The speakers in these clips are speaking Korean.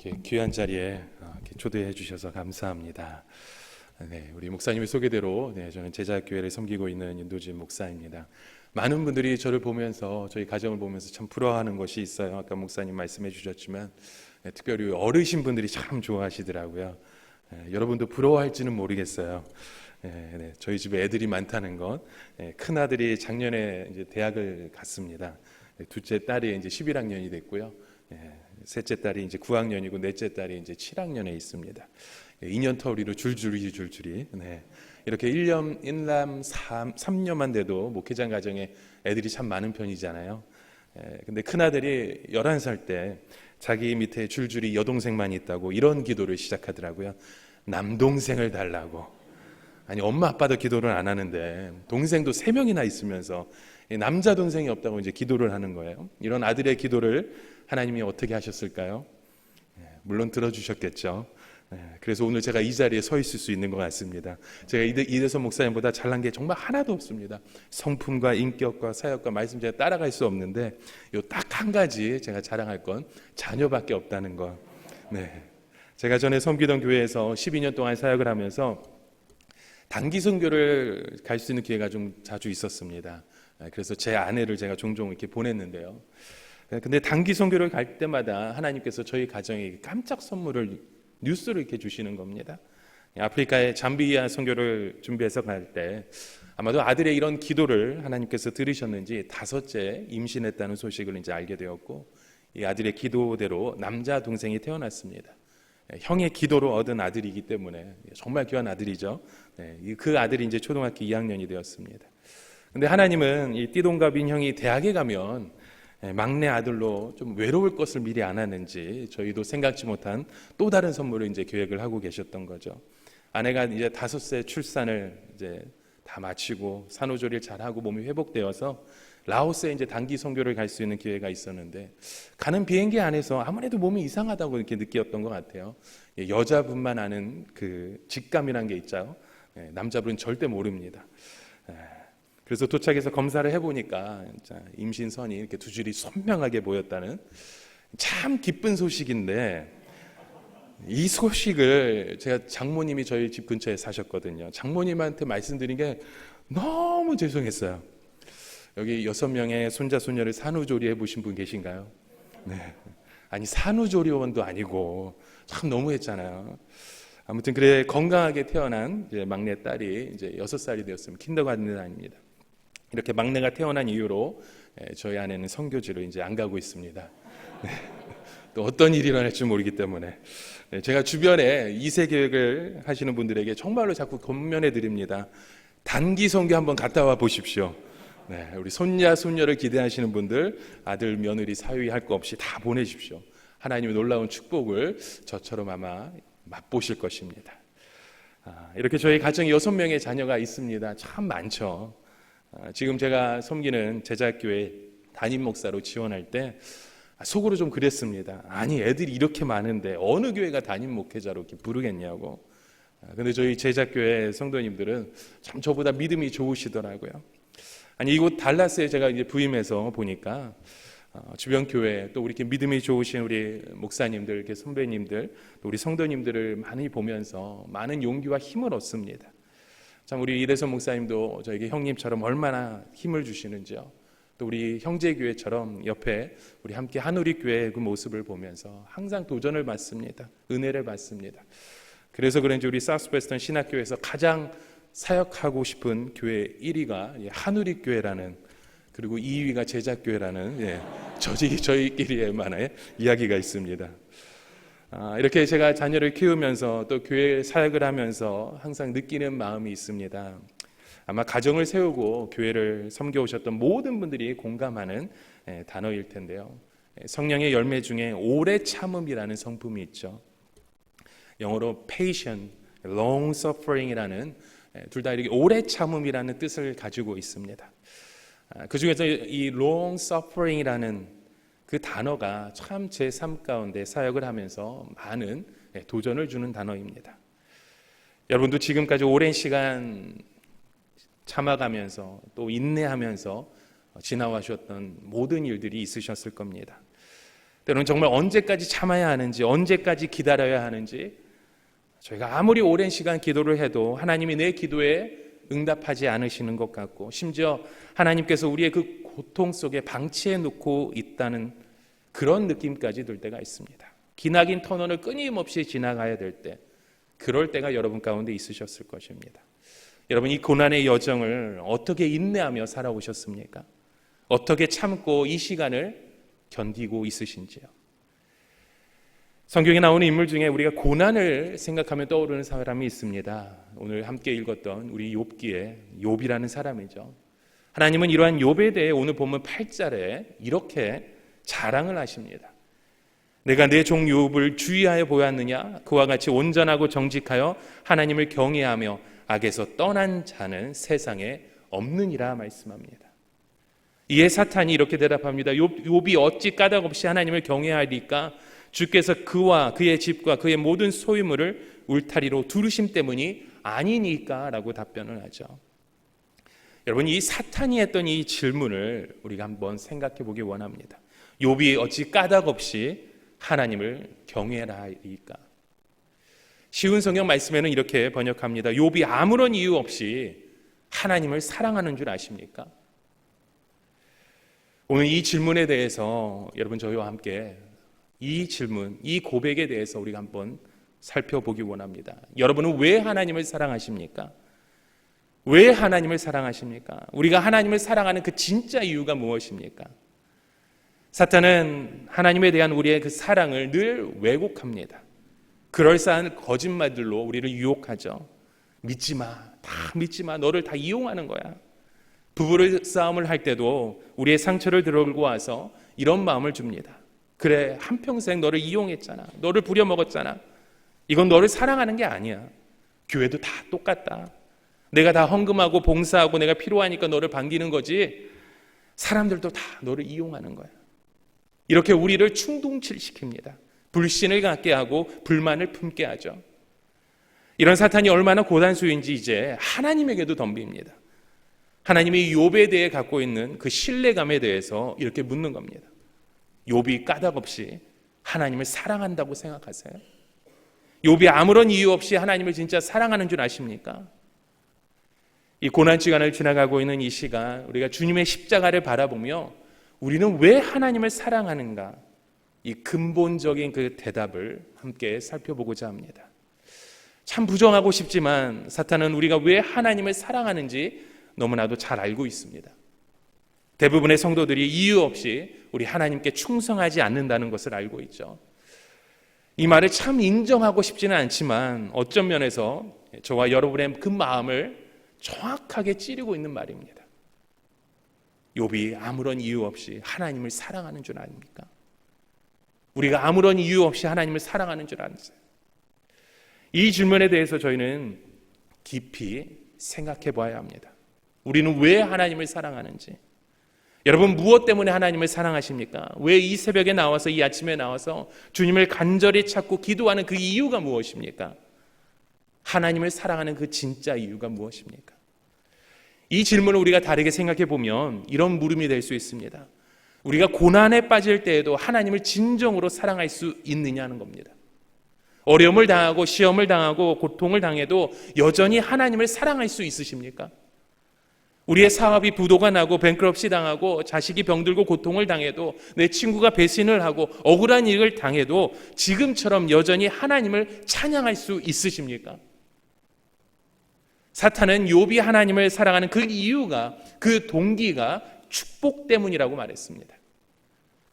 이렇게 귀한 자리에 이렇게 초대해 주셔서 감사합니다. 네, 우리 목사님의 소개대로 저는 제자교회를 섬기고 있는 윤도진 목사입니다. 많은 분들이 저를 보면서 저희 가정을 보면서 참 부러워하는 것이 있어요. 아까 목사님 말씀해 주셨지만 특별히 어르신 분들이 참 좋아하시더라고요. 여러분도 부러워할지는 모르겠어요. 저희 집에 애들이 많다는 것. 큰 아들이 작년에 이제 대학을 갔습니다. 둘째 딸이 이제 11학년이 됐고요. 셋째 딸이 이제 9학년이고 넷째 딸이 이제 7학년에 있습니다. 2년 터울이로 줄줄이. 이렇게 1년 3년만 돼도 목회장 가정에 애들이 참 많은 편이잖아요. 근데 큰아들이 11살 때 자기 밑에 줄줄이 여동생만 있다고 이런 기도를 시작하더라고요. 남동생을 달라고. 아니 엄마 아빠도 기도를 안 하는데 동생도 3명이나 있으면서 남자 동생이 없다고 이제 기도를 하는 거예요. 이런 아들의 기도를 하나님이 어떻게 하셨을까요? 물론 들어주셨겠죠. 그래서 오늘 제가 이 자리에 서 있을 수 있는 것 같습니다. 제가 이대선 목사님보다 잘난 게 정말 하나도 없습니다. 성품과 인격과 사역과 말씀 제가 따라갈 수 없는데 요 딱 한 가지 제가 자랑할 건 자녀밖에 없다는 것. 제가 전에 섬기던 교회에서 12년 동안 사역을 하면서 단기 선교를 갈 수 있는 기회가 좀 자주 있었습니다. 그래서 제 아내를 제가 종종 이렇게 보냈는데요. 근데 단기 선교를 갈 때마다 하나님께서 저희 가정에 깜짝 선물을 뉴스를 이렇게 주시는 겁니다. 아프리카의 잠비아 선교를 준비해서 갈 때 아마도 아들의 이런 기도를 하나님께서 들으셨는지 5째 임신했다는 소식을 이제 알게 되었고 이 아들의 기도대로 남자 동생이 태어났습니다. 형의 기도로 얻은 아들이기 때문에 정말 귀한 아들이죠. 그 아들이 이제 초등학교 2학년이 되었습니다. 근데 하나님은 이 띠동갑인 형이 대학에 가면 막내 아들로 좀 외로울 것을 미리 안 하는지 저희도 생각지 못한 또 다른 선물을 이제 계획을 하고 계셨던 거죠. 아내가 이제 5세 출산을 이제 다 마치고 산후조리를 잘하고 몸이 회복되어서 라오스에 이제 단기 선교를 갈 수 있는 기회가 있었는데 가는 비행기 안에서 아무래도 몸이 이상하다고 이렇게 느꼈던 것 같아요. 여자분만 아는 그 직감이란 게 있죠. 남자분은 절대 모릅니다. 그래서 도착해서 검사를 해보니까 임신선이 이렇게 2줄이 선명하게 보였다는 참 기쁜 소식인데 이 소식을 제가 장모님이 저희 집 근처에 사셨거든요. 장모님한테 말씀드린 게 너무 죄송했어요. 여기 6명의 손자 손녀를 산후조리 해보신 분 계신가요? 아니 산후조리원도 아니고 참 너무했잖아요. 아무튼 그래 건강하게 태어난 이제 막내 딸이 이제 6살이 되었으면 킨더가든에 다닙니다. 이렇게 막내가 태어난 이후로 저희 아내는 선교지로 이제 안 가고 있습니다. 또 어떤 일이 일어날지 모르기 때문에 제가 주변에 2세 계획을 하시는 분들에게 정말로 자꾸 권면해 드립니다. 단기 선교 한번 갔다 와 보십시오. 우리 손자 손녀를 기대하시는 분들 아들 며느리 사위 할 거 없이 다 보내십시오. 하나님의 놀라운 축복을 저처럼 아마 맛보실 것입니다. 이렇게 저희 가정에 6명의 자녀가 있습니다. 참 많죠. 지금 제가 섬기는 제자교회 담임 목사로 지원할 때 속으로 좀 그랬습니다. 아니 애들이 이렇게 많은데 어느 교회가 담임 목회자로 이렇게 부르겠냐고. 근데 저희 제자교회 성도님들은 참 저보다 믿음이 좋으시더라고요. 아니 이곳 달라스에 제가 이제 부임해서 보니까 주변 교회 또 우리 이렇게 믿음이 좋으신 우리 목사님들, 이렇게 선배님들, 또 우리 성도님들을 많이 보면서 많은 용기와 힘을 얻습니다. 참 우리 이대선 목사님도 저에게 형님처럼 얼마나 힘을 주시는지요. 또 우리 형제교회처럼 옆에 우리 함께 한우리교회의 그 모습을 보면서 항상 도전을 받습니다. 은혜를 받습니다. 그래서 그런지 우리 사우스웨스턴 신학교에서 가장 사역하고 싶은 교회 1위가 한우리교회라는, 그리고 2위가 제자교회라는 저희끼리만의 이야기가 있습니다. 이렇게 제가 자녀를 키우면서 또 교회 사역을 하면서 항상 느끼는 마음이 있습니다. 아마 가정을 세우고 교회를 섬겨오셨던 모든 분들이 공감하는 단어일 텐데요. 성령의 열매 중에 오래 참음이라는 성품이 있죠. 영어로 patient, long suffering이라는 둘 다 이렇게 오래 참음이라는 뜻을 가지고 있습니다. 그 중에서 이 long suffering이라는 그 단어가 참 제 삶 가운데 사역을 하면서 많은 도전을 주는 단어입니다. 여러분도 지금까지 오랜 시간 참아가면서 또 인내하면서 지나와셨던 모든 일들이 있으셨을 겁니다. 때로는 정말 언제까지 참아야 하는지, 언제까지 기다려야 하는지, 저희가 아무리 오랜 시간 기도를 해도 하나님이 내 기도에 응답하지 않으시는 것 같고, 심지어 하나님께서 우리의 그 고통 속에 방치해 놓고 있다는 그런 느낌까지 들 때가 있습니다. 기나긴 터널을 끊임없이 지나가야 될 때, 그럴 때가 여러분 가운데 있으셨을 것입니다. 여러분, 이 고난의 여정을 어떻게 인내하며 살아오셨습니까? 어떻게 참고 이 시간을 견디고 있으신지요? 성경에 나오는 인물 중에 우리가 고난을 생각하면 떠오르는 사람이 있습니다. 오늘 함께 읽었던 우리 욥기의 욥이라는 사람이죠. 하나님은 이러한 욥에 대해 오늘 본문 8절에 이렇게 자랑을 하십니다. 내가 내 종 욥을 주의하여 보았느냐? 그와 같이 온전하고 정직하여 하나님을 경외하며 악에서 떠난 자는 세상에 없느니라 말씀합니다. 이에 사탄이 이렇게 대답합니다. 욥이 어찌 까닭 없이 하나님을 경외하리까? 주께서 그와 그의 집과 그의 모든 소유물을 울타리로 두르심 때문이 아니니까 라고 답변을 하죠. 여러분, 이 사탄이 했던 이 질문을 우리가 한번 생각해 보기 원합니다. 욥이 어찌 까닭 없이 하나님을 경외하리까? 쉬운 성경 말씀에는 이렇게 번역합니다. 욥이 아무런 이유 없이 하나님을 사랑하는 줄 아십니까? 오늘 이 질문에 대해서 여러분, 저희와 함께 이 질문, 이 고백에 대해서 우리가 한번 살펴보기 원합니다. 여러분은 왜 하나님을 사랑하십니까? 왜 하나님을 사랑하십니까? 우리가 하나님을 사랑하는 그 진짜 이유가 무엇입니까? 사탄은 하나님에 대한 우리의 그 사랑을 늘 왜곡합니다. 그럴싸한 거짓말들로 우리를 유혹하죠. 믿지 마, 다 믿지 마, 너를 다 이용하는 거야. 부부를 싸움을 할 때도 우리의 상처를 들고 와서 이런 마음을 줍니다. 그래, 한평생 너를 이용했잖아. 너를 부려먹었잖아. 이건 너를 사랑하는 게 아니야. 교회도 다 똑같다. 내가 다 헌금하고 봉사하고 내가 필요하니까 너를 반기는 거지. 사람들도 다 너를 이용하는 거야. 이렇게 우리를 충동시킵니다. 불신을 갖게 하고 불만을 품게 하죠. 이런 사탄이 얼마나 고단수인지 이제 하나님에게도 덤빕니다. 하나님이 욥에 대해 갖고 있는 그 신뢰감에 대해서 이렇게 묻는 겁니다. 욥이 까닭 없이 하나님을 사랑한다고 생각하세요? 욥이 아무런 이유 없이 하나님을 진짜 사랑하는 줄 아십니까? 이 고난시간을 지나가고 있는 이 시간, 우리가 주님의 십자가를 바라보며 우리는 왜 하나님을 사랑하는가? 이 근본적인 그 대답을 함께 살펴보고자 합니다. 참 부정하고 싶지만 사탄은 우리가 왜 하나님을 사랑하는지 너무나도 잘 알고 있습니다. 대부분의 성도들이 이유 없이 우리 하나님께 충성하지 않는다는 것을 알고 있죠. 이 말을 참 인정하고 싶지는 않지만 어떤 면에서 저와 여러분의 그 마음을 정확하게 찌르고 있는 말입니다. 욥이 아무런 이유 없이 하나님을 사랑하는 줄 아닙니까? 우리가 아무런 이유 없이 하나님을 사랑하는 줄 아세요? 이 질문에 대해서 저희는 깊이 생각해 봐야 합니다. 우리는 왜 하나님을 사랑하는지. 여러분, 무엇 때문에 하나님을 사랑하십니까? 왜 이 새벽에 나와서, 이 아침에 나와서 주님을 간절히 찾고 기도하는 그 이유가 무엇입니까? 하나님을 사랑하는 그 진짜 이유가 무엇입니까? 이 질문을 우리가 다르게 생각해 보면 이런 물음이 될 수 있습니다. 우리가 고난에 빠질 때에도 하나님을 진정으로 사랑할 수 있느냐는 겁니다. 어려움을 당하고 시험을 당하고 고통을 당해도 여전히 하나님을 사랑할 수 있으십니까? 우리의 사업이 부도가 나고 뱅크럽시 당하고 자식이 병들고 고통을 당해도 내 친구가 배신을 하고 억울한 일을 당해도 지금처럼 여전히 하나님을 찬양할 수 있으십니까? 사탄은 욥이 하나님을 사랑하는 그 이유가, 그 동기가 축복 때문이라고 말했습니다.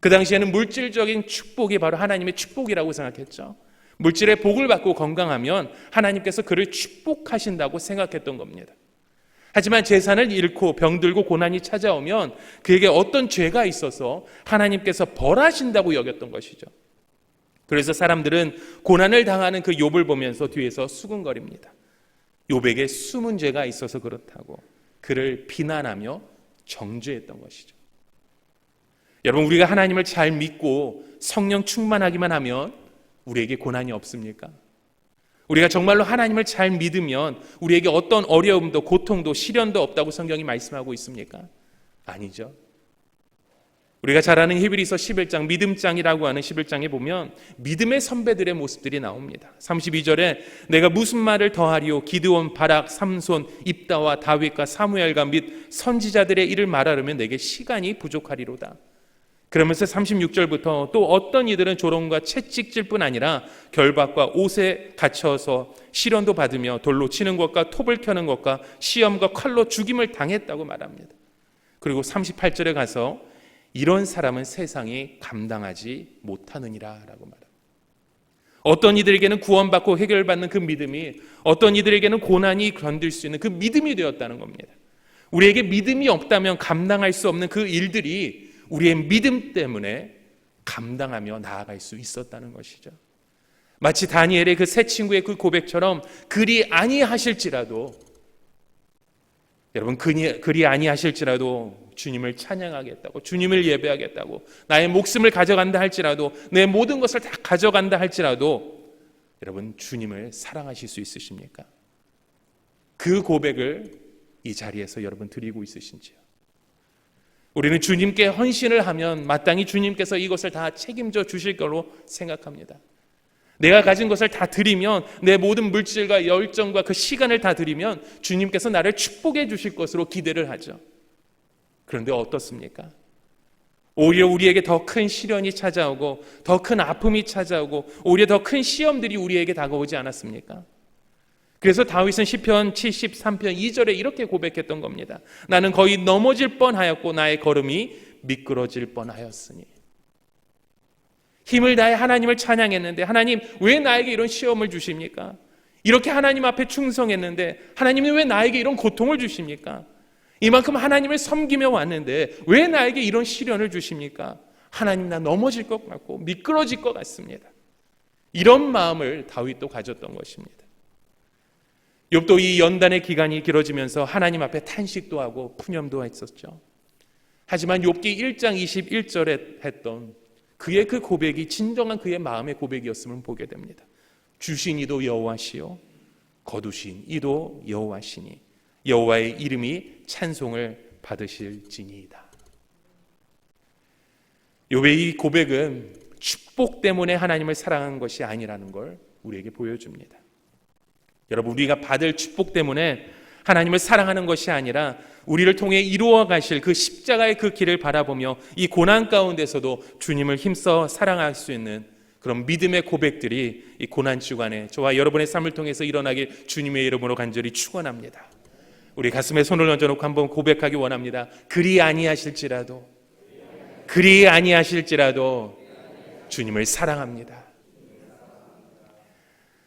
그 당시에는 물질적인 축복이 바로 하나님의 축복이라고 생각했죠. 물질의 복을 받고 건강하면 하나님께서 그를 축복하신다고 생각했던 겁니다. 하지만 재산을 잃고 병들고 고난이 찾아오면 그에게 어떤 죄가 있어서 하나님께서 벌하신다고 여겼던 것이죠. 그래서 사람들은 고난을 당하는 그 욥을 보면서 뒤에서 수군거립니다. 욥에게 숨은 죄가 있어서 그렇다고 그를 비난하며 정죄했던 것이죠. 여러분, 우리가 하나님을 잘 믿고 성령 충만하기만 하면 우리에게 고난이 없습니까? 우리가 정말로 하나님을 잘 믿으면 우리에게 어떤 어려움도 고통도 시련도 없다고 성경이 말씀하고 있습니까? 아니죠. 우리가 잘 아는 히브리서 11장 믿음장이라고 하는 11장에 보면 믿음의 선배들의 모습들이 나옵니다. 32절에 내가 무슨 말을 더하리요 기드온, 바락, 삼손, 입다와 다윗과 사무엘과 및 선지자들의 일을 말하려면 내게 시간이 부족하리로다. 그러면서 36절부터 또 어떤 이들은 조롱과 채찍질 뿐 아니라 결박과 옷에 갇혀서 시련도 받으며 돌로 치는 것과 톱을 켜는 것과 시험과 칼로 죽임을 당했다고 말합니다. 그리고 38절에 가서 이런 사람은 세상이 감당하지 못하느니라 라고 말합니다. 어떤 이들에게는 구원받고 해결받는 그 믿음이 어떤 이들에게는 고난이 견딜 수 있는 그 믿음이 되었다는 겁니다. 우리에게 믿음이 없다면 감당할 수 없는 그 일들이 우리의 믿음 때문에 감당하며 나아갈 수 있었다는 것이죠. 마치 다니엘의 그 세 친구의 그 고백처럼 그리 아니하실지라도, 여러분, 그리 아니하실지라도 주님을 찬양하겠다고, 주님을 예배하겠다고, 나의 목숨을 가져간다 할지라도, 내 모든 것을 다 가져간다 할지라도, 여러분, 주님을 사랑하실 수 있으십니까? 그 고백을 이 자리에서 여러분 드리고 있으신지요? 우리는 주님께 헌신을 하면 마땅히 주님께서 이것을 다 책임져 주실 걸로 생각합니다. 내가 가진 것을 다 드리면, 내 모든 물질과 열정과 그 시간을 다 드리면 주님께서 나를 축복해 주실 것으로 기대를 하죠. 그런데 어떻습니까? 오히려 우리에게 더 큰 시련이 찾아오고 더 큰 아픔이 찾아오고 오히려 더 큰 시험들이 우리에게 다가오지 않았습니까? 그래서 다윗은 시편 73편 2절에 이렇게 고백했던 겁니다. 나는 거의 넘어질 뻔하였고 나의 걸음이 미끄러질 뻔하였으니. 힘을 다해 하나님을 찬양했는데, 하나님 왜 나에게 이런 시험을 주십니까? 이렇게 하나님 앞에 충성했는데 하나님이 왜 나에게 이런 고통을 주십니까? 이만큼 하나님을 섬기며 왔는데 왜 나에게 이런 시련을 주십니까? 하나님, 나 넘어질 것 같고 미끄러질 것 같습니다. 이런 마음을 다윗도 가졌던 것입니다. 욥도 이 연단의 기간이 길어지면서 하나님 앞에 탄식도 하고 푸념도 했었죠. 하지만 욥기 1장 21절에 했던 그의 그 고백이 진정한 그의 마음의 고백이었음을 보게 됩니다. 주신 이도 여호와시요 거두신 이도 여호와시니 여호와의 이름이 찬송을 받으실지니이다. 욥의 이 고백은 축복 때문에 하나님을 사랑한 것이 아니라는 걸 우리에게 보여줍니다. 여러분, 우리가 받을 축복 때문에 하나님을 사랑하는 것이 아니라 우리를 통해 이루어 가실 그 십자가의 그 길을 바라보며 이 고난 가운데서도 주님을 힘써 사랑할 수 있는 그런 믿음의 고백들이 이 고난 주간에 저와 여러분의 삶을 통해서 일어나길 주님의 이름으로 간절히 축원합니다. 우리 가슴에 손을 얹어놓고 한번 고백하기 원합니다. 그리 아니하실지라도 주님을 사랑합니다.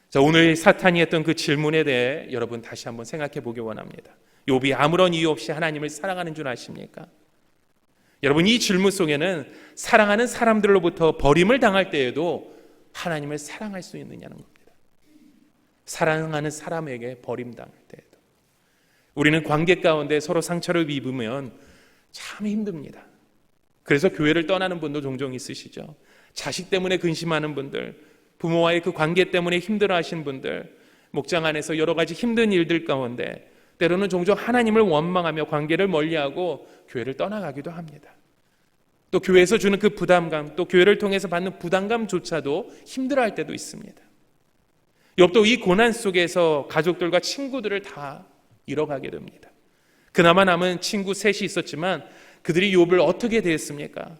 자, 오늘 사탄이 했던 그 질문에 대해 여러분 다시 한번 생각해 보기 원합니다. 욥이 아무런 이유 없이 하나님을 사랑하는 줄 아십니까? 여러분, 이 질문 속에는 사랑하는 사람들로부터 버림을 당할 때에도 하나님을 사랑할 수 있느냐는 겁니다. 사랑하는 사람에게 버림당할 때에도. 우리는 관계 가운데 서로 상처를 입으면 참 힘듭니다. 그래서 교회를 떠나는 분도 종종 있으시죠. 자식 때문에 근심하는 분들, 부모와의 그 관계 때문에 힘들어하신 분들, 목장 안에서 여러 가지 힘든 일들 가운데 때로는 종종 하나님을 원망하며 관계를 멀리하고 교회를 떠나가기도 합니다. 또 교회에서 주는 그 부담감, 또 교회를 통해서 받는 부담감조차도 힘들어할 때도 있습니다. 욥도 이 고난 속에서 가족들과 친구들을 다 잃어가게 됩니다. 그나마 남은 친구 셋이 있었지만 그들이 욥을 어떻게 대했습니까?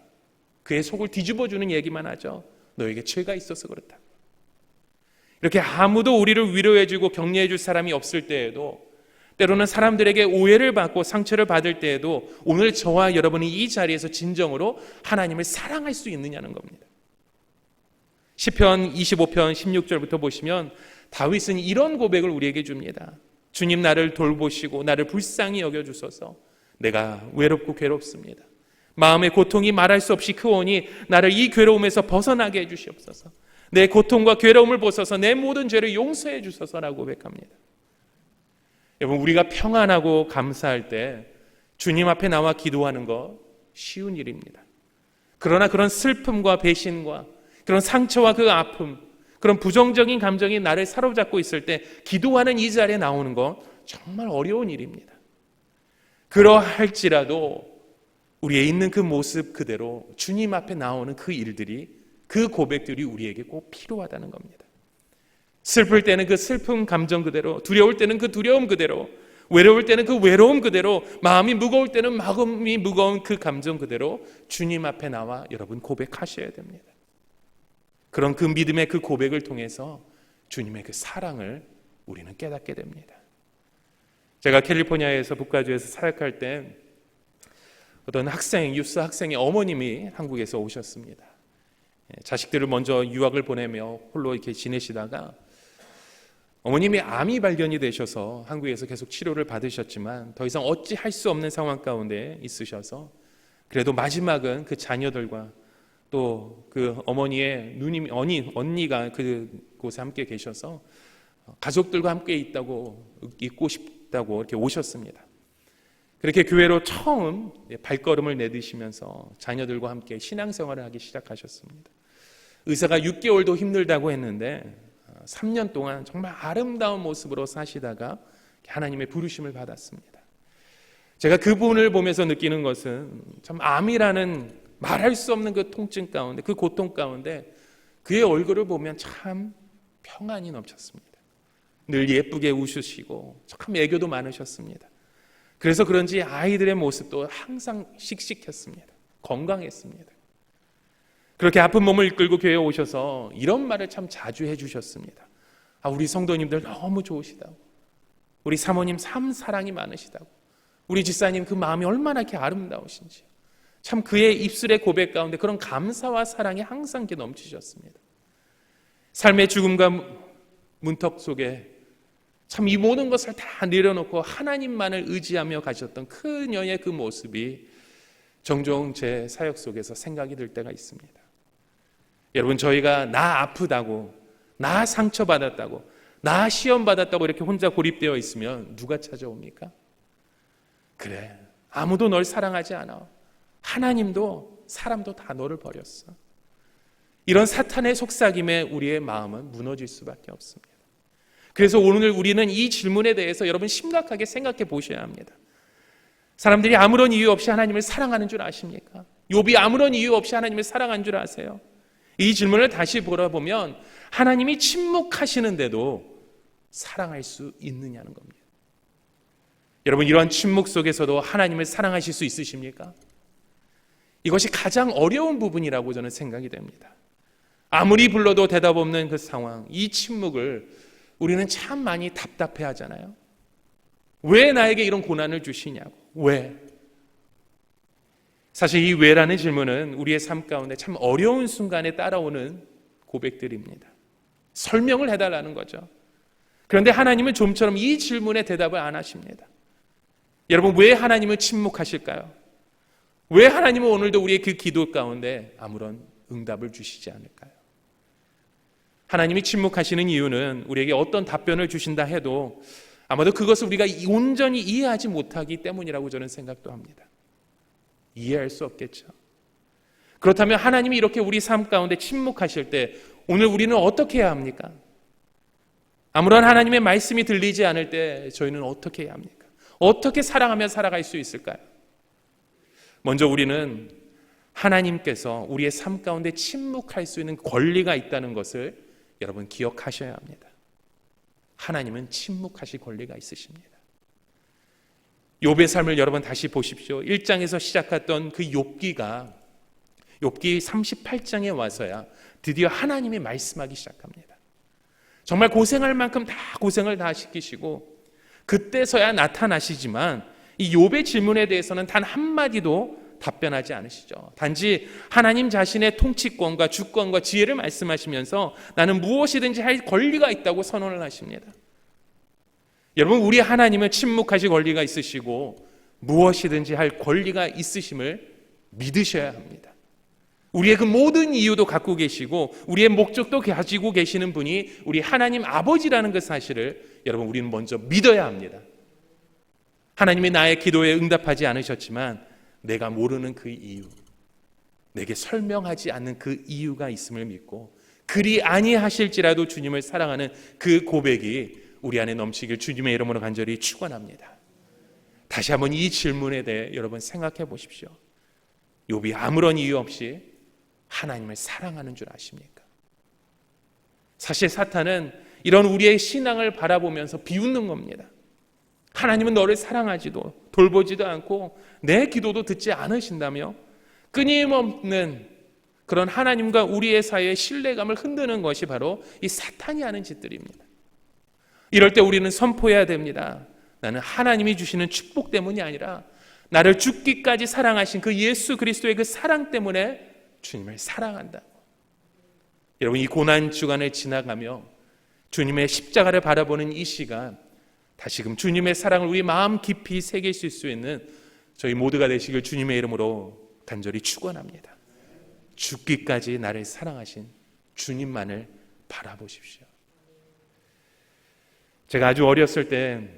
그의 속을 뒤집어주는 얘기만 하죠. 너에게 죄가 있어서 그렇다. 이렇게 아무도 우리를 위로해주고 격려해줄 사람이 없을 때에도, 때로는 사람들에게 오해를 받고 상처를 받을 때에도 오늘 저와 여러분이 이 자리에서 진정으로 하나님을 사랑할 수 있느냐는 겁니다. 시편 25편 16절부터 보시면 다윗은 이런 고백을 우리에게 줍니다. 주님, 나를 돌보시고 나를 불쌍히 여겨주소서. 내가 외롭고 괴롭습니다. 마음의 고통이 말할 수 없이 크오니 나를 이 괴로움에서 벗어나게 해주시옵소서. 내 고통과 괴로움을 보소서. 내 모든 죄를 용서해 주소서라고 고백합니다. 여러분, 우리가 평안하고 감사할 때 주님 앞에 나와 기도하는 거 쉬운 일입니다. 그러나 그런 슬픔과 배신과 그런 상처와 그 아픔, 그런 부정적인 감정이 나를 사로잡고 있을 때 기도하는 이 자리에 나오는 거 정말 어려운 일입니다. 그러할지라도 우리의 있는 그 모습 그대로 주님 앞에 나오는 그 일들이, 그 고백들이 우리에게 꼭 필요하다는 겁니다. 슬플 때는 그 슬픈 감정 그대로, 두려울 때는 그 두려움 그대로, 외로울 때는 그 외로움 그대로, 마음이 무거울 때는 마음이 무거운 그 감정 그대로 주님 앞에 나와 여러분 고백하셔야 됩니다. 그런 그 믿음의 그 고백을 통해서 주님의 그 사랑을 우리는 깨닫게 됩니다. 제가 캘리포니아에서 북가주에서 사역할 때 어떤 유스 학생의 어머님이 한국에서 오셨습니다. 자식들을 먼저 유학을 보내며 홀로 이렇게 지내시다가 어머님이 암이 발견이 되셔서 한국에서 계속 치료를 받으셨지만 더 이상 어찌할 수 없는 상황 가운데 있으셔서 그래도 마지막은 그 자녀들과 또 그 어머니의 누님, 언니가 그곳에 함께 계셔서 가족들과 함께 있고 싶다고 이렇게 오셨습니다. 그렇게 교회로 처음 발걸음을 내디시면서 자녀들과 함께 신앙생활을 하기 시작하셨습니다. 의사가 6개월도 힘들다고 했는데 3년 동안 정말 아름다운 모습으로 사시다가 하나님의 부르심을 받았습니다. 제가 그분을 보면서 느끼는 것은 참 암이라는 말할 수 없는 그 통증 가운데, 그 고통 가운데 그의 얼굴을 보면 참 평안이 넘쳤습니다. 늘 예쁘게 웃으시고 참 애교도 많으셨습니다. 그래서 그런지 아이들의 모습도 항상 씩씩했습니다. 건강했습니다. 그렇게 아픈 몸을 이끌고 교회에 오셔서 이런 말을 참 자주 해주셨습니다. 우리 성도님들 너무 좋으시다고, 우리 사모님 참 사랑이 많으시다고, 우리 집사님 그 마음이 얼마나 이렇게 아름다우신지, 참 그의 입술의 고백 가운데 그런 감사와 사랑이 항상 이렇게 넘치셨습니다. 삶의 죽음과 문턱 속에 참 이 모든 것을 다 내려놓고 하나님만을 의지하며 가셨던 그녀의 그 모습이 종종 제 사역 속에서 생각이 들 때가 있습니다. 여러분, 저희가 나 아프다고, 나 상처받았다고, 나 시험받았다고 이렇게 혼자 고립되어 있으면 누가 찾아옵니까? 그래, 아무도 널 사랑하지 않아. 하나님도 사람도 다 너를 버렸어. 이런 사탄의 속삭임에 우리의 마음은 무너질 수밖에 없습니다. 그래서 오늘 우리는 이 질문에 대해서 여러분 심각하게 생각해 보셔야 합니다. 사람들이 아무런 이유 없이 하나님을 사랑하는 줄 아십니까? 욥이 아무런 이유 없이 하나님을 사랑한 줄 아세요? 이 질문을 다시 돌아보면 하나님이 침묵하시는데도 사랑할 수 있느냐는 겁니다. 여러분, 이러한 침묵 속에서도 하나님을 사랑하실 수 있으십니까? 이것이 가장 어려운 부분이라고 저는 생각이 됩니다. 아무리 불러도 대답 없는 그 상황, 이 침묵을 우리는 참 많이 답답해 하잖아요. 왜 나에게 이런 고난을 주시냐고. 왜? 사실 이 왜라는 질문은 우리의 삶 가운데 참 어려운 순간에 따라오는 고백들입니다. 설명을 해달라는 거죠. 그런데 하나님은 좀처럼 이 질문에 대답을 안 하십니다. 여러분, 왜 하나님은 침묵하실까요? 왜 하나님은 오늘도 우리의 그 기도 가운데 아무런 응답을 주시지 않을까요? 하나님이 침묵하시는 이유는 우리에게 어떤 답변을 주신다 해도 아마도 그것을 우리가 온전히 이해하지 못하기 때문이라고 저는 생각도 합니다. 이해할 수 없겠죠. 그렇다면 하나님이 이렇게 우리 삶 가운데 침묵하실 때 오늘 우리는 어떻게 해야 합니까? 아무런 하나님의 말씀이 들리지 않을 때 저희는 어떻게 해야 합니까? 어떻게 사랑하며 살아갈 수 있을까요? 먼저 우리는 하나님께서 우리의 삶 가운데 침묵할 수 있는 권리가 있다는 것을 여러분 기억하셔야 합니다. 하나님은 침묵하실 권리가 있으십니다. 욥의 삶을 여러분 다시 보십시오. 1장에서 시작했던 그 욥기가 욥기 38장에 와서야 드디어 하나님이 말씀하기 시작합니다. 정말 고생할 만큼 다 고생을 다 시키시고 그때서야 나타나시지만 이 욥의 질문에 대해서는 단 한마디도 답변하지 않으시죠. 단지 하나님 자신의 통치권과 주권과 지혜를 말씀하시면서 나는 무엇이든지 할 권리가 있다고 선언을 하십니다. 여러분, 우리 하나님은 침묵하실 권리가 있으시고 무엇이든지 할 권리가 있으심을 믿으셔야 합니다. 우리의 그 모든 이유도 갖고 계시고 우리의 목적도 가지고 계시는 분이 우리 하나님 아버지라는 그 사실을 여러분 우리는 먼저 믿어야 합니다. 하나님이 나의 기도에 응답하지 않으셨지만 내가 모르는 그 이유, 내게 설명하지 않는 그 이유가 있음을 믿고 그리 아니하실지라도 주님을 사랑하는 그 고백이 우리 안에 넘치길 주님의 이름으로 간절히 축원합니다. 다시 한번 이 질문에 대해 여러분 생각해 보십시오. 욥이 아무런 이유 없이 하나님을 사랑하는 줄 아십니까? 사실 사탄은 이런 우리의 신앙을 바라보면서 비웃는 겁니다. 하나님은 너를 사랑하지도 돌보지도 않고 내 기도도 듣지 않으신다며 끊임없는 그런 하나님과 우리의 사이의 신뢰감을 흔드는 것이 바로 이 사탄이 하는 짓들입니다. 이럴 때 우리는 선포해야 됩니다. 나는 하나님이 주시는 축복 때문이 아니라 나를 죽기까지 사랑하신 그 예수 그리스도의 그 사랑 때문에 주님을 사랑한다고. 여러분, 이 고난 주간을 지나가며 주님의 십자가를 바라보는 이 시간, 다시금 주님의 사랑을 우리 마음 깊이 새기실 수 있는 저희 모두가 되시길 주님의 이름으로 간절히 축원합니다. 죽기까지 나를 사랑하신 주님만을 바라보십시오. 제가 아주 어렸을 때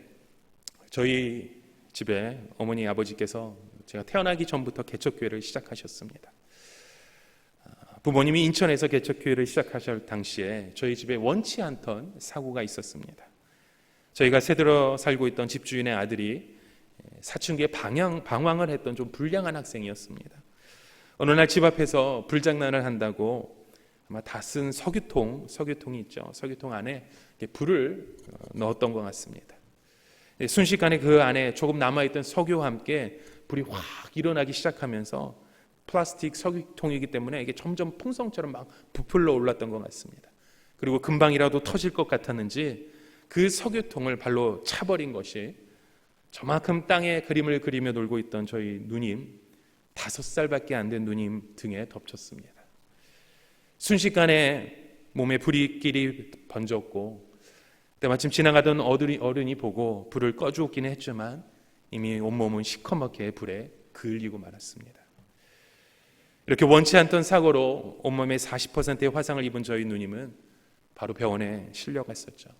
저희 집에 어머니 아버지께서 제가 태어나기 전부터 개척교회를 시작하셨습니다. 부모님이 인천에서 개척교회를 시작하실 당시에 저희 집에 원치 않던 사고가 있었습니다. 저희가 새들어 살고 있던 집주인의 아들이 사춘기에 방황을 했던 좀 불량한 학생이었습니다. 어느 날 집 앞에서 불장난을 한다고 아마 다 쓴 석유통이 있죠. 석유통 안에 불을 넣었던 것 같습니다. 순식간에 그 안에 조금 남아있던 석유와 함께 불이 확 일어나기 시작하면서 플라스틱 석유통이기 때문에 이게 점점 풍선처럼 막 부풀러 올랐던 것 같습니다. 그리고 금방이라도 터질 것 같았는지 그 석유통을 발로 차버린 것이 저만큼 땅에 그림을 그리며 놀고 있던 저희 누님, 5살밖에 안 된 누님 등에 덮쳤습니다. 순식간에 몸에 불이끼리 번졌고 때마침 지나가던 어른이 보고 불을 꺼주었긴 했지만 이미 온몸은 시커멓게 불에 그을리고 말았습니다. 이렇게 원치 않던 사고로 온몸에 40%의 화상을 입은 저희 누님은 바로 병원에 실려갔었죠.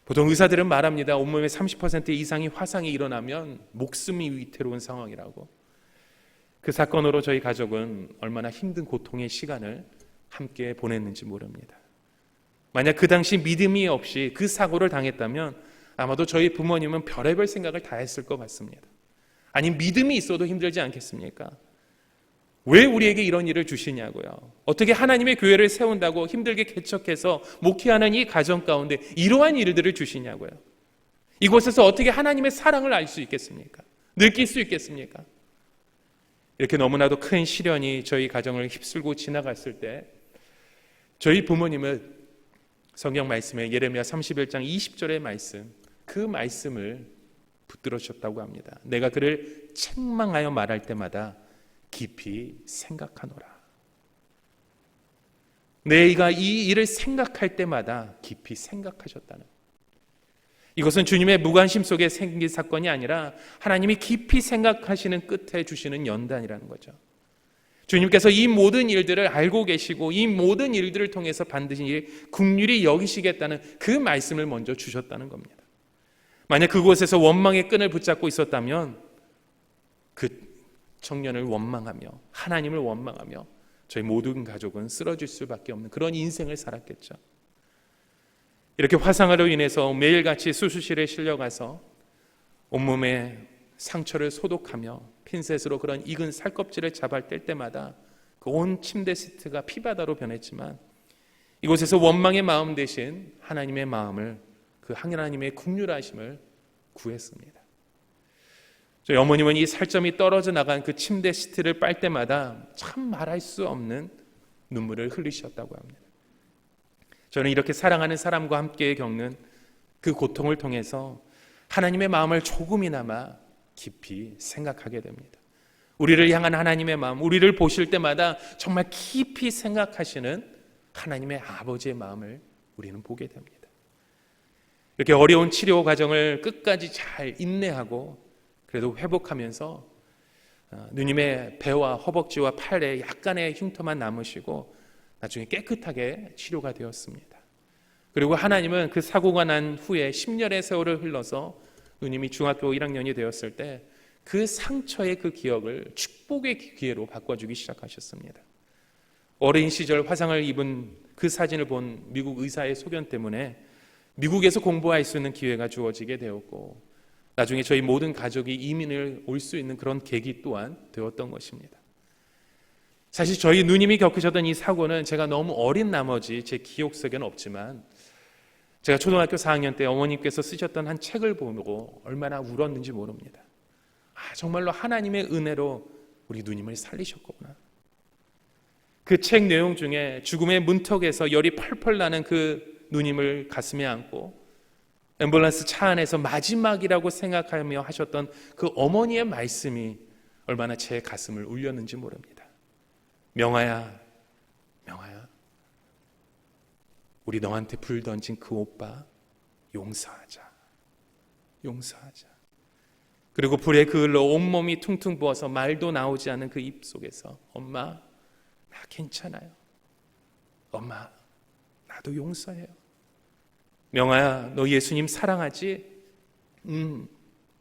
보통 의사들은 말합니다. 온몸에 30% 이상의 화상이 일어나면 목숨이 위태로운 상황이라고. 그 사건으로 저희 가족은 얼마나 힘든 고통의 시간을 함께 보냈는지 모릅니다. 만약 그 당시 믿음이 없이 그 사고를 당했다면 아마도 저희 부모님은 별의별 생각을 다 했을 것 같습니다. 아니, 믿음이 있어도 힘들지 않겠습니까? 왜 우리에게 이런 일을 주시냐고요. 어떻게 하나님의 교회를 세운다고 힘들게 개척해서 목회하는 이 가정 가운데 이러한 일들을 주시냐고요. 이곳에서 어떻게 하나님의 사랑을 알 수 있겠습니까? 느낄 수 있겠습니까? 이렇게 너무나도 큰 시련이 저희 가정을 휩쓸고 지나갔을 때 저희 부모님은 성경 말씀에 예레미야 31장 20절의 말씀, 그 말씀을 붙들어 주셨다고 합니다. 내가 그를 책망하여 말할 때마다 깊이 생각하노라. 내가 이 일을 생각할 때마다 깊이 생각하셨다는, 이것은 주님의 무관심 속에 생긴 사건이 아니라 하나님이 깊이 생각하시는 끝에 주시는 연단이라는 거죠. 주님께서 이 모든 일들을 알고 계시고 이 모든 일들을 통해서 반드시 긍휼히 여기시겠다는 그 말씀을 먼저 주셨다는 겁니다. 만약 그곳에서 원망의 끈을 붙잡고 있었다면 그 청년을 원망하며 하나님을 원망하며 저희 모든 가족은 쓰러질 수밖에 없는 그런 인생을 살았겠죠. 이렇게 화상으로 인해서 매일같이 수술실에 실려가서 온몸에 상처를 소독하며 핀셋으로 그런 익은 살껍질을 잡아뗄 때마다 그 온 침대 시트가 피바다로 변했지만 이곳에서 원망의 마음 대신 하나님의 마음을, 그 하나님의 긍휼하심을 구했습니다. 저희 어머님은 이 살점이 떨어져 나간 그 침대 시트를 빨 때마다 참 말할 수 없는 눈물을 흘리셨다고 합니다. 저는 이렇게 사랑하는 사람과 함께 겪는 그 고통을 통해서 하나님의 마음을 조금이나마 깊이 생각하게 됩니다. 우리를 향한 하나님의 마음, 우리를 보실 때마다 정말 깊이 생각하시는 하나님의 아버지의 마음을 우리는 보게 됩니다. 이렇게 어려운 치료 과정을 끝까지 잘 인내하고 그래도 회복하면서 누님의 배와 허벅지와 팔에 약간의 흉터만 남으시고 나중에 깨끗하게 치료가 되었습니다. 그리고 하나님은 그 사고가 난 후에 10년의 세월을 흘러서 누님이 중학교 1학년이 되었을 때 그 상처의 그 기억을 축복의 기회로 바꿔주기 시작하셨습니다. 어린 시절 화상을 입은 그 사진을 본 미국 의사의 소견 때문에 미국에서 공부할 수 있는 기회가 주어지게 되었고 나중에 저희 모든 가족이 이민을 올 수 있는 그런 계기 또한 되었던 것입니다. 사실 저희 누님이 겪으셨던 이 사고는 제가 너무 어린 나머지 제 기억 속에는 없지만, 제가 초등학교 4학년 때 어머님께서 쓰셨던 한 책을 보고 얼마나 울었는지 모릅니다. 정말로 하나님의 은혜로 우리 누님을 살리셨구나. 그 책 내용 중에 죽음의 문턱에서 열이 펄펄 나는 그 누님을 가슴에 안고 앰뷸런스 차 안에서 마지막이라고 생각하며 하셨던 그 어머니의 말씀이 얼마나 제 가슴을 울렸는지 모릅니다. 명아야, 명아야, 우리 너한테 불 던진 그 오빠 용서하자, 용서하자. 그리고 불에 그을로 온몸이 퉁퉁 부어서 말도 나오지 않는 그 입 속에서, 엄마, 나 괜찮아요. 엄마, 나도 용서해요. 명아야, 너 예수님 사랑하지?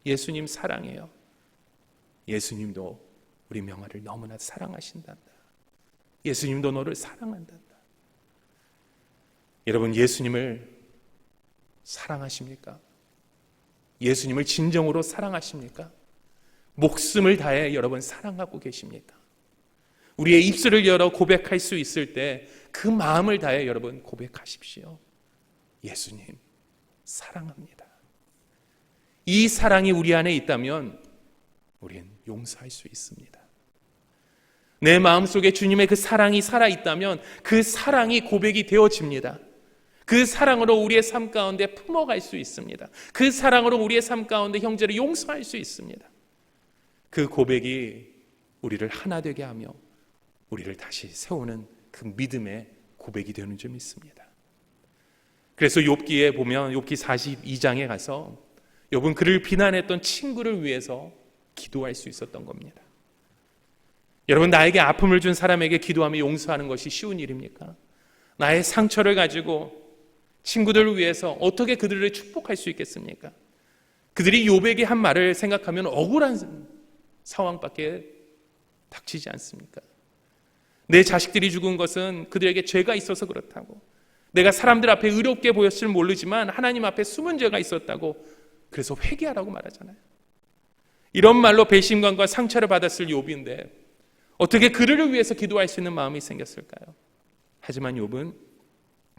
예수님 사랑해요. 예수님도 우리 명아를 너무나 사랑하신단다. 예수님도 너를 사랑한단다. 여러분, 예수님을 사랑하십니까? 예수님을 진정으로 사랑하십니까? 목숨을 다해 여러분 사랑하고 계십니까? 우리의 입술을 열어 고백할 수 있을 때 그 마음을 다해 여러분 고백하십시오. 예수님 사랑합니다. 이 사랑이 우리 안에 있다면 우리는 용서할 수 있습니다. 내 마음속에 주님의 그 사랑이 살아있다면 그 사랑이 고백이 되어집니다. 그 사랑으로 우리의 삶 가운데 품어갈 수 있습니다. 그 사랑으로 우리의 삶 가운데 형제를 용서할 수 있습니다. 그 고백이 우리를 하나 되게 하며 우리를 다시 세우는 그 믿음의 고백이 되는 줄 믿습니다. 그래서 욥기에 보면 욥기 42장에 가서 욥은 그를 비난했던 친구를 위해서 기도할 수 있었던 겁니다. 여러분, 나에게 아픔을 준 사람에게 기도하며 용서하는 것이 쉬운 일입니까? 나의 상처를 가지고 친구들을 위해서 어떻게 그들을 축복할 수 있겠습니까? 그들이 욥에게 한 말을 생각하면 억울한 상황밖에 닥치지 않습니까? 내 자식들이 죽은 것은 그들에게 죄가 있어서 그렇다고, 내가 사람들 앞에 의롭게 보였을 모르지만 하나님 앞에 숨은 죄가 있었다고, 그래서 회개하라고 말하잖아요. 이런 말로 배신감과 상처를 받았을 욥인데 어떻게 그를 위해서 기도할 수 있는 마음이 생겼을까요? 하지만 욥은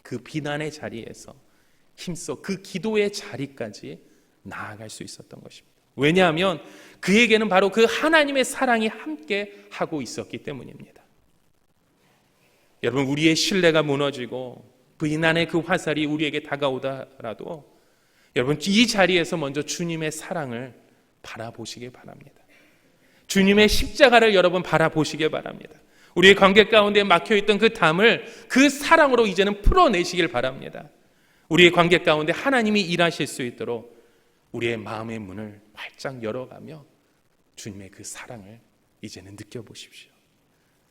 그 비난의 자리에서 힘써 그 기도의 자리까지 나아갈 수 있었던 것입니다. 왜냐하면 그에게는 바로 그 하나님의 사랑이 함께 하고 있었기 때문입니다. 여러분, 우리의 신뢰가 무너지고 비난의 그 화살이 우리에게 다가오더라도 여러분, 이 자리에서 먼저 주님의 사랑을 바라보시기 바랍니다. 주님의 십자가를 여러분 바라보시기 바랍니다. 우리의 관계 가운데 막혀있던 그 담을 그 사랑으로 이제는 풀어내시길 바랍니다. 우리의 관계 가운데 하나님이 일하실 수 있도록 우리의 마음의 문을 활짝 열어가며 주님의 그 사랑을 이제는 느껴보십시오.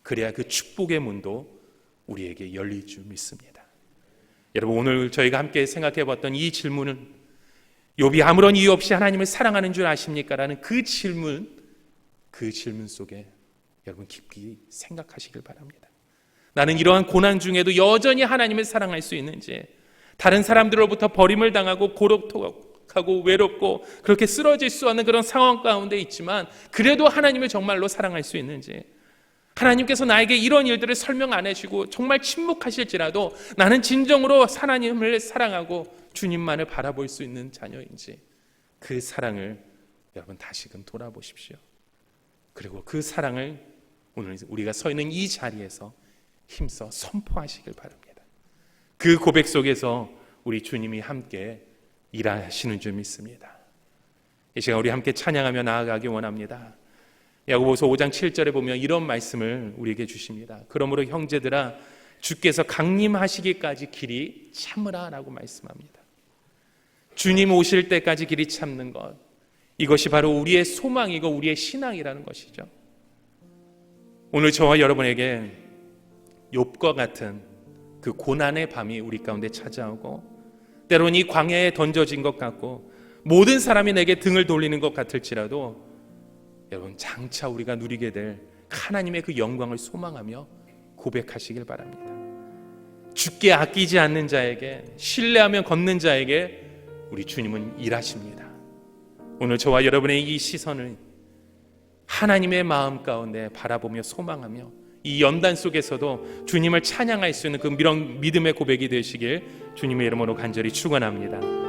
그래야 그 축복의 문도 우리에게 열릴 줄 믿습니다. 여러분, 오늘 저희가 함께 생각해봤던 이 질문은 욥이 아무런 이유 없이 하나님을 사랑하는 줄 아십니까? 라는 그 질문 속에 여러분 깊이 생각하시길 바랍니다. 나는 이러한 고난 중에도 여전히 하나님을 사랑할 수 있는지, 다른 사람들로부터 버림을 당하고 고독하고 외롭고 그렇게 쓰러질 수 없는 그런 상황 가운데 있지만 그래도 하나님을 정말로 사랑할 수 있는지, 하나님께서 나에게 이런 일들을 설명 안 해주고 정말 침묵하실지라도 나는 진정으로 하나님을 사랑하고 주님만을 바라볼 수 있는 자녀인지, 그 사랑을 여러분 다시금 돌아보십시오. 그리고 그 사랑을 오늘 우리가 서 있는 이 자리에서 힘써 선포하시길 바랍니다. 그 고백 속에서 우리 주님이 함께 일하시는 줄 믿습니다. 이 시간 우리 함께 찬양하며 나아가기 원합니다. 야고보서 5장 7절에 보면 이런 말씀을 우리에게 주십니다. 그러므로 형제들아, 주께서 강림하시기까지 길이 참으라 라고 말씀합니다. 주님 오실 때까지 길이 참는 것, 이것이 바로 우리의 소망이고 우리의 신앙이라는 것이죠. 오늘 저와 여러분에게 욥과 같은 그 고난의 밤이 우리 가운데 찾아오고, 때론 이 광야에 던져진 것 같고 모든 사람이 내게 등을 돌리는 것 같을지라도 여러분, 장차 우리가 누리게 될 하나님의 그 영광을 소망하며 고백하시길 바랍니다. 주께 아끼지 않는 자에게, 신뢰하며 걷는 자에게 우리 주님은 일하십니다. 오늘 저와 여러분의 이 시선을 하나님의 마음 가운데 바라보며 소망하며 이 연단 속에서도 주님을 찬양할 수 있는 그런 믿음의 고백이 되시길 주님의 이름으로 간절히 축원합니다.